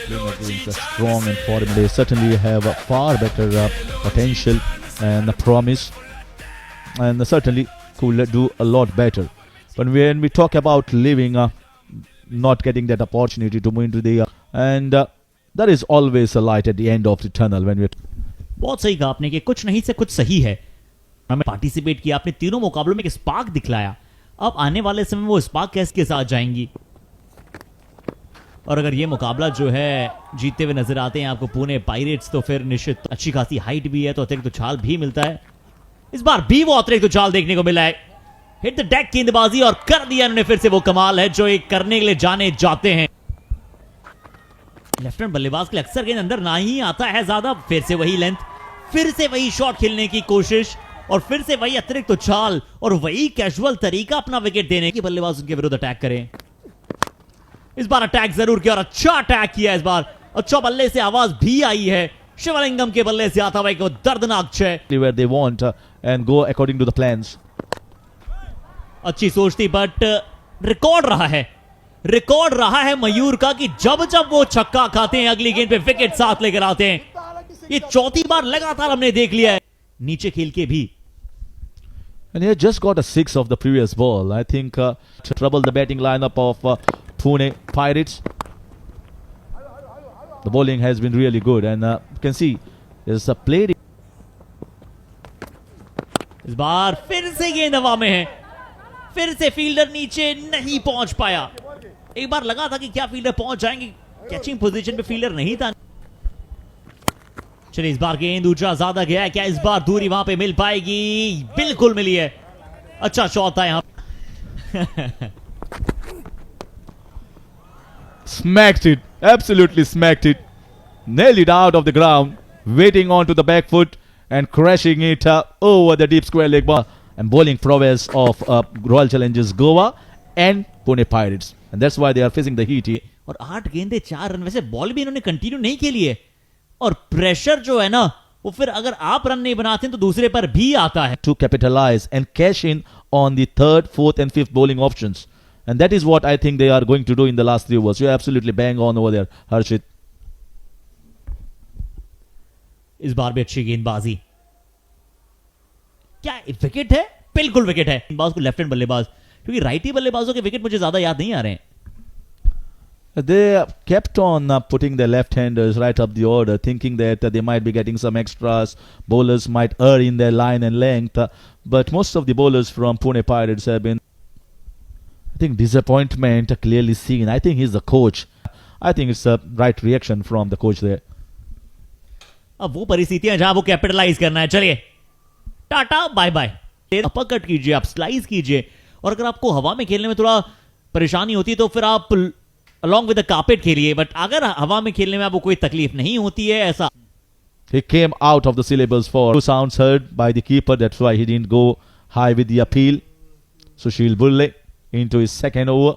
Being strong and foreign, they certainly have a far better potential and promise, and certainly could do a lot better. But when we talk about living, not getting that opportunity to move into the and there is always a light at the end of the tunnel when we. बहुत सही कहा आपने कि कुछ नहीं से कुछ सही है. हमें पार्टिसिपेट किया, आपने तीनों मुकाबलों में एक स्पार्क दिखलाया. अब आने वाले समय में वो स्पार्क कैसे के साथ जाएंगी, और अगर ये मुकाबला जो है जीतते हुए नजर आते हैं आपको पुणे पायरेट्स, तो फिर निश्चित अच्छी खासी हाइट भी है, तो अतिरिक्त उछाल भी मिलता है. इस बार भी वो अतिरिक्त उछाल देखने को मिला है. हिट द डेक गेंदबाजी और कर दिया उन्होंने फिर से वो कमाल है जो एक करने के लिए जाने जाते हैं. लेफ्ट हैंड बल्लेबाज के लिए अक्सर गेंद अंदर ना ही आता है ज्यादा. फिर से वही लेंथ, फिर से वही शॉट खेलने की कोशिश, और फिर से वही अतिरिक्त उछाल और वही कैजुअल तरीका अपना विकेट देने की. बल्लेबाज उनके विरुद्ध अटैक करें. इस बार अटैक जरूर किया और अच्छा अटैक किया. इस बार अच्छा बल्ले से आवाज भी आई है. शिवलिंगम के बल्ले से आता हुआ एक दर्दनाक छह. Where they want and go according to the plans. अच्छी सोच थी, बट रिकॉर्ड रहा है मयूर का कि जब जब वो छक्का खाते हैं अगली गेंद पे विकेट साथ लेकर आते हैं. ये चौथी बार लगातार हमने देख लिया है नीचे खेल के भी. And he had just got a 6 of the previous ball. I think troubled the batting lineup of Pune Pirates. The bowling has been really good, and you can see there's a play. इस बार फिर से गेंद हवा में है. फिर से fielder नीचे नहीं पहुंच पाया. एक बार लगा था कि क्या फील्डर पहुंच जाएंगे, कैचिंग पोजीशन पे फील्डर नहीं था. चलिए इस बार गेंद ऊंचा ज्यादा गया है. क्या इस बार दूरी वहां पे मिल पाएगी? बिल्कुल मिली है. अच्छा शॉट था यहां. Smacked it, absolutely smacked it, nailed it out of the ground, waiting on to the back foot and crashing it over the deep square leg ball. And bowling prowess of Royal Challengers Goa and Pune Pirates, and that's why they are facing the heat here. और 8 गेंदे 4 run. वैसे ball भी इन्होंने continue नहीं खेली है, और pressure जो है ना वो फिर अगर आप रन नहीं बनाते हैं तो दूसरे पर भी आता है. To capitalize and cash in on the 3rd, 4th and 5th bowling options, and that is what I think they are going to do in the last 3 overs. You're absolutely bang on over there, Harshit. इस बार भी अच्छी गेंदबाजी. क्या wicket है? बिल्कुल wicket है. गेंदबाज को left hand बल्लेबाज, क्योंकि राइटी बल्लेबाजों के विकेट मुझे ज्यादा याद नहीं आ रहे हैं. They kept on putting their left-handers right up the order, thinking that they might be getting some extras. Bowlers might err in their line and length, but most of the bowlers from Pune Pirates have been, I think, disappointment clearly seen. I think he's the coach. I think it's a right reaction from the coach there. अब वो परिस्थितियां जहां वो capitalise करना है. चलिए tata bye bye. अपकट कीजिए, आप स्लाइस कीजिए, और अगर आपको हवा में खेलने में थोड़ा परेशानी होती है तो फिर आप अलॉन्ग विद द कार्पेट खेलिए. बट अगर हवा में खेलने में आपको कोई तकलीफ नहीं होती है ऐसा. He came out of the syllables for 2 sounds heard by the keeper. That's why he didn't go high with the appeal. Sushil Bulle into his second over.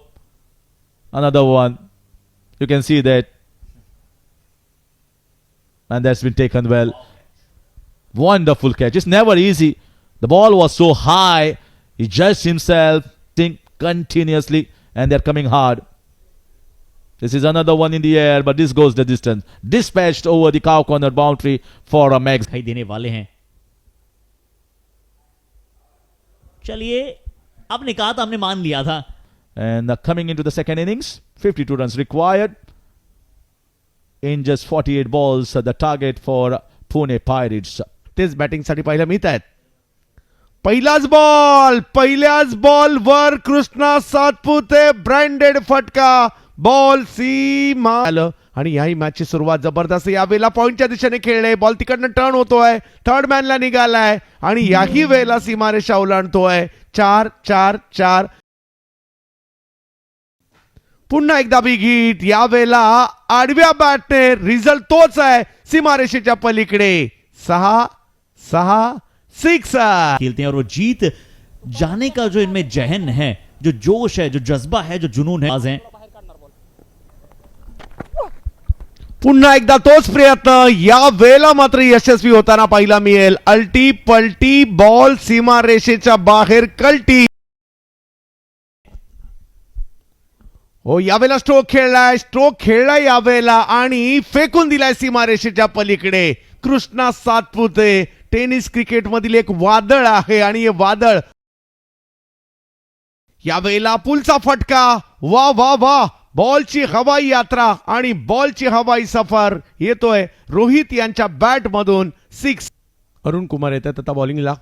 Another one. You can see that. And that's been taken well. Wonderful catch. It's never easy. The ball was so high. He judged himself, think continuously, and they're coming hard. This is another one in the air, but this goes the distance. Dispatched over the cow corner boundary for a max. दिखाई देने वाले हैं. चलिए आपने कहा था, हमने मान लिया था. And coming into the second innings, 52 runs required. In just 48 balls, the target for Pune Pirates. तेच बॅटिंगसाठी पाहायला मिळत आहेत. पहिल्याच बॉल वर कृष्णा सातपुते ब्रँडेड फटका. बॉल सीमा आलं आणि याही मॅचची सुरुवात जबरदस्त. यावेळेला पॉइंटच्या दिशेने खेळले. बॉल तिकडनं टर्न होतोय, थर्ड मॅनला निघालाय आणि याही वेळेला सीमारेषा ओलांडतोय. 4-4-4. पुन्हा एकदा बिग हिट. यावेळेला आडव्या बॅटने. रिझल्ट तोच आहे सीमारेषेच्या पलीकडे. 6 खेलते हैं और वो जीत जाने का जो इनमें जहन है, जो जोश है, जो जज्बा है, जो जुनून है. पुन्हा एकदा तोच प्रयत्न. या वेळेला मात्र यशस्वी होताना पाहायला मिळेल. अल्टी पलटी बॉल सीमारेषेच्या बाहेर कल्टी. हो, यावेळेला स्ट्रोक खेळलाय यावेळेला आणि फेकून दिलाय सीमारेषेच्या पलीकडे. कृष्णा सातपुते टेनिस क्रिकेट मधील एक वादळ आहे आणि हे वादळ यावेळेला पुलचा फटका. वा वा वा, बॉलची हवाई यात्रा आणि बॉलची हवाई सफर येतोय रोहित यांच्या बॅट मधून. 6. अरुण कुमार येतात आता बॉलिंगला.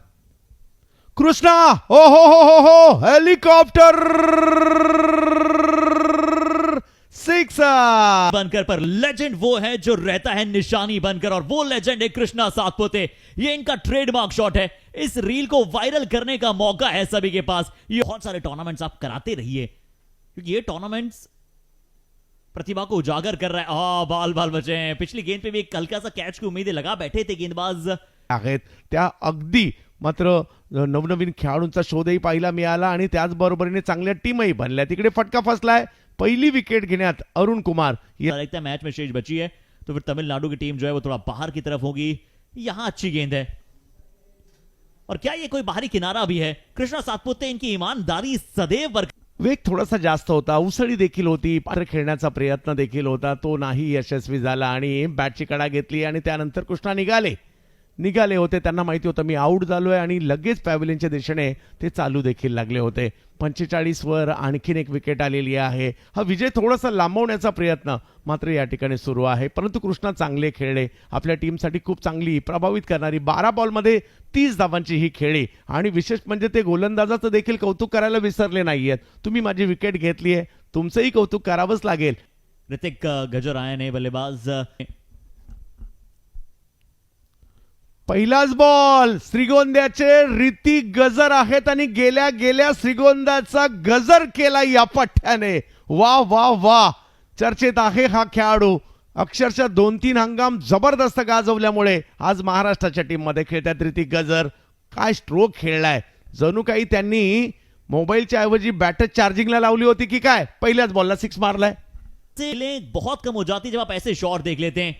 कृष्णा, ओ हो हो हो हो, हेलिकॉप्टर 6. बनकर पर लेजेंड वो है जो रहता है निशानी बनकर, और वो लेजेंड है कृष्णा सातपुते. ये इनका ट्रेडमार्क शॉट है. इस रील को वायरल करने का मौका है सभी के पास. ये बहुत सारे टूर्नामेंट्स आप कराते रहिए, क्योंकि ये टूर्नामेंट्स प्रतिभा को उजागर कर रहा है. बाल बाल बचे हैं. पिछली गेंद पे भी एक हल्का सा कैच की उम्मीदें लगा बैठे थे गेंदबाज. आहेत त्या अगदी. मात्र नवनवीन खेळाडूंचा शोधही पाहायला मिळाला आणि त्याचबरोबरीने चांगल्या टीमही बनल्या. तिकडे फटका फसलाय. पहिली विकेट घेण्यात अरुण कुमार. लगता है मैच में शेष बची है तो फिर तमिलनाडु की टीम जो है वो थोड़ा बाहर की तरफ होगी. यहां अच्छी गेंद है, और क्या ये कोई बाहरी किनारा भी है? कृष्णा सातपुते इनकी ईमानदारी सदैव वेग थोडासा जास्त होता, उसळी देखील होती, पात्र खेळण्याचा प्रयत्न देखील होता, तो नाही यशस्वी झाला आणि बॅटची कडा घेतली आणि त्यानंतर कृष्णा निघाले होते. त्यांना माहिती होतं मी आऊट झालोय आणि लगेच पॅव्हलियनच्या दिशेने ते चालू देखील लागले होते. 45 वर आणखीन एक विकेट आलेली आहे. हा विजय थोडासा लांबवण्याचा प्रयत्न मात्र या ठिकाणी सुरू आहे, परंतु कृष्णा चांगले खेळले. आपल्या टीमसाठी खूप चांगली प्रभावित करणारी 12 बॉलमध्ये 30 धावांची ही खेळी. आणि विशेष म्हणजे ते गोलंदाजाचं देखील कौतुक करायला विसरले नाहीयेत. तुम्ही माझी विकेट घेतली आहे, तुमचंही कौतुक करावंच लागेल. ऋतिक गजर आए ने बल्लेबाज. पहिलाच बॉल श्रीगोंद्याचे ऋतिक गजर आहेत आणि गेल्या श्रीगोंद्याचा गजर केला या पठ्ठ्याने. वा वा वा, चर्चेत आहे हा खेळाडू. अक्षरशः 2-3 हंगाम जबरदस्त गाजवल्यामुळे आज महाराष्ट्राच्या टीम मध्ये खेळतात ऋतिक गजर. काय स्ट्रोक खेळलाय, जणू काही त्यांनी मोबाईलच्या ऐवजी बॅटच चार्जिंगला लावली होती की काय. पहिल्याच बॉलला 6 मारलाय. बहुत कम हो जाती जब आप ऐसे शॉट देख लेते हैं.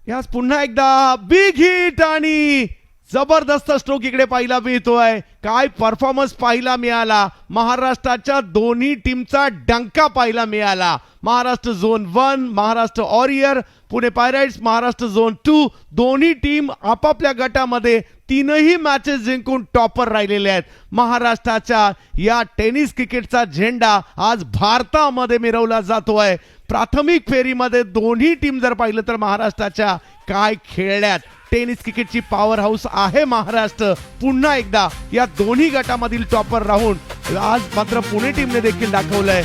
यास पुन्हा एकदा बिग हिट आणि जबरदस्त स्ट्रोक इकडे पाहायला मिळतोय. काय परफॉर्मन्स पाहायला मिळाला. महाराष्ट्राच्या दोन्ही टीमचा डंका पाहायला मिळाला. Maharashtra zone 1, Maharashtra warrior, Pune pirates, Maharashtra zone 2, दोन्ही टीम आपापल्या गटामध्ये 3ही मॅचेस जिंकून टॉपर राहिलेले आहेत. महाराष्ट्राच्या या टेनिस क्रिकेटचा झेंडा आज भारतामध्ये मिरवला जातोय. प्राथमिक फेरीमध्ये दोन्ही टीम जर पाहिलं तर महाराष्ट्राच्या काय खेळल्यात. टेनिस क्रिकेटची पॉवर हाऊस आहे महाराष्ट्र. पुन्हा एकदा या दोन्ही गटामधील टॉपर राहून आज मात्र पुणे टीमने देखील दाखवलंय